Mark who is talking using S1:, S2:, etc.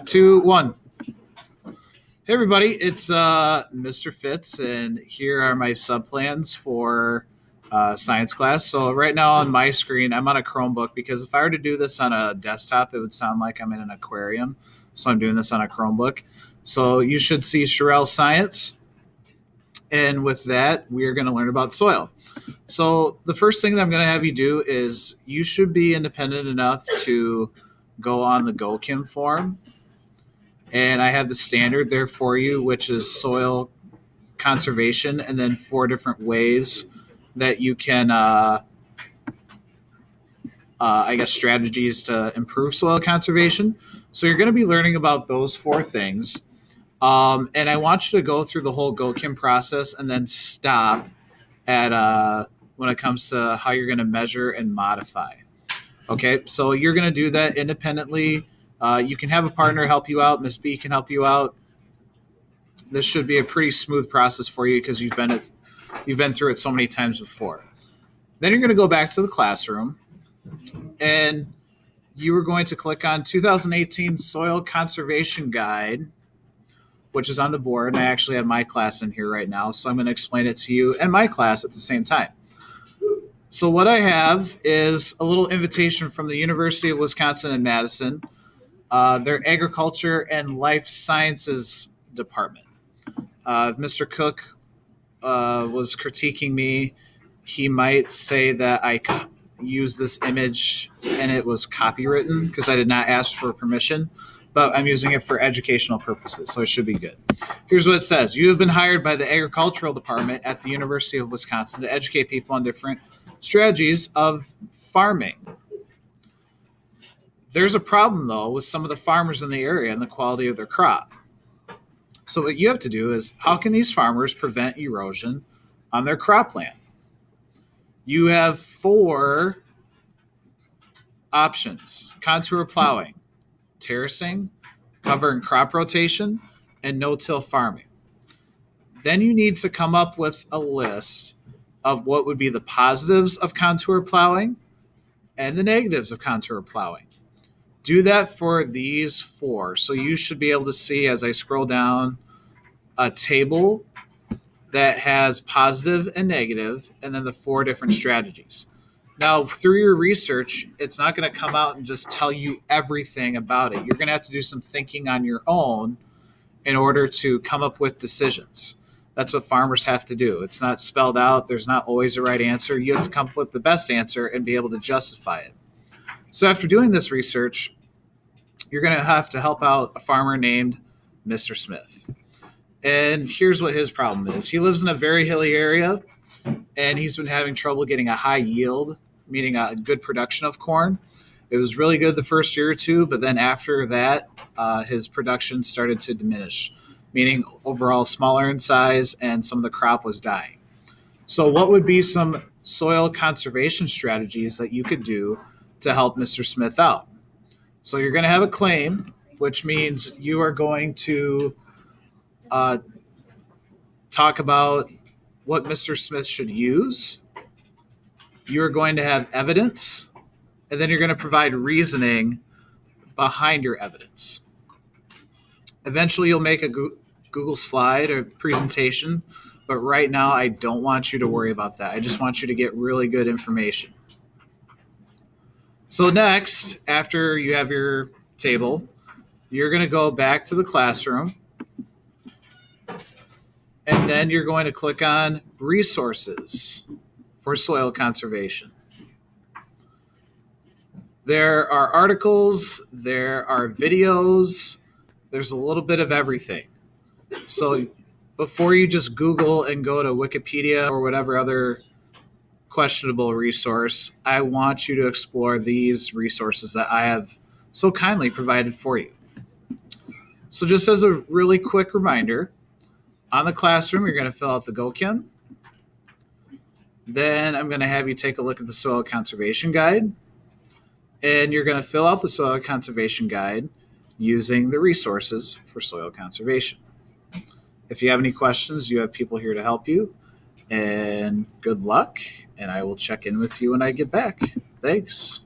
S1: 2, 1. Hey everybody, it's Mr. Fitz, and here are my sub plans for science class. So right now on my screen, I'm on a Chromebook because if I were to do this on a desktop, it would sound like I'm in an aquarium. So I'm doing this on a Chromebook. So you should see Sherelle Science, and with that, we are going to learn about soil. So the first thing that I'm going to have you do is you should be independent enough to go on the GoChem form. And I have the standard there for you, which is soil conservation, and then 4 different ways that you can, strategies to improve soil conservation. So you're going to be learning about those 4 things. And I want you to go through the whole GoChem process and then stop at when it comes to how you're going to measure and modify. Okay, so you're going to do that independently. You can have a partner help you out. Miss B can help you out. This should be a pretty smooth process for you because you've been through it so many times before. Then you're going to go back to the classroom, and you are going to click on 2018 Soil Conservation Guide, which is on the board. And I actually have my class in here right now, so I'm going to explain it to you and my class at the same time. So what I have is a little invitation from the University of Wisconsin in Madison. Their agriculture and life sciences department. If Mr. Cook was critiquing me, he might say that I used this image and it was copywritten because I did not ask for permission, but I'm using it for educational purposes, so it should be good. Here's what it says. You have been hired by the agricultural department at the University of Wisconsin to educate people on different strategies of farming. There's a problem, though, with some of the farmers in the area and the quality of their crop. So what you have to do is, how can these farmers prevent erosion on their cropland? You have 4 options: contour plowing, terracing, cover and crop rotation, and no-till farming. Then you need to come up with a list of what would be the positives of contour plowing and the negatives of contour plowing. Do that for these 4. So you should be able to see, as I scroll down, a table that has positive and negative, and then the 4 different strategies. Now, through your research, it's not going to come out and just tell you everything about it. You're going to have to do some thinking on your own in order to come up with decisions. That's what farmers have to do. It's not spelled out. There's not always a right answer. You have to come up with the best answer and be able to justify it. So after doing this research, you're going to have to help out a farmer named Mr. Smith. And here's what his problem is. He lives in a very hilly area, and he's been having trouble getting a high yield, meaning a good production of corn. It was really good the first year or 2, but then after that, his production started to diminish, meaning overall smaller in size, and some of the crop was dying. So what would be some soil conservation strategies that you could do to help Mr. Smith out? So you're going to have a claim, which means you are going to talk about what Mr. Smith should use. You're going to have evidence, and then you're going to provide reasoning behind your evidence. Eventually, you'll make a Google slide or presentation, but right now, I don't want you to worry about that. I just want you to get really good information. So next, after you have your table, you're going to go back to the classroom, and then you're going to click on resources for soil conservation. There are articles, there are videos, there's a little bit of everything. So before you just Google and go to Wikipedia or whatever other questionable resource, I want you to explore these resources that I have so kindly provided for you. So just as a really quick reminder, on the classroom, you're going to fill out the GoChem. Then I'm going to have you take a look at the Soil Conservation Guide. And you're going to fill out the Soil Conservation Guide using the resources for soil conservation. If you have any questions, you have people here to help you. And good luck, and I will check in with you when I get back. Thanks.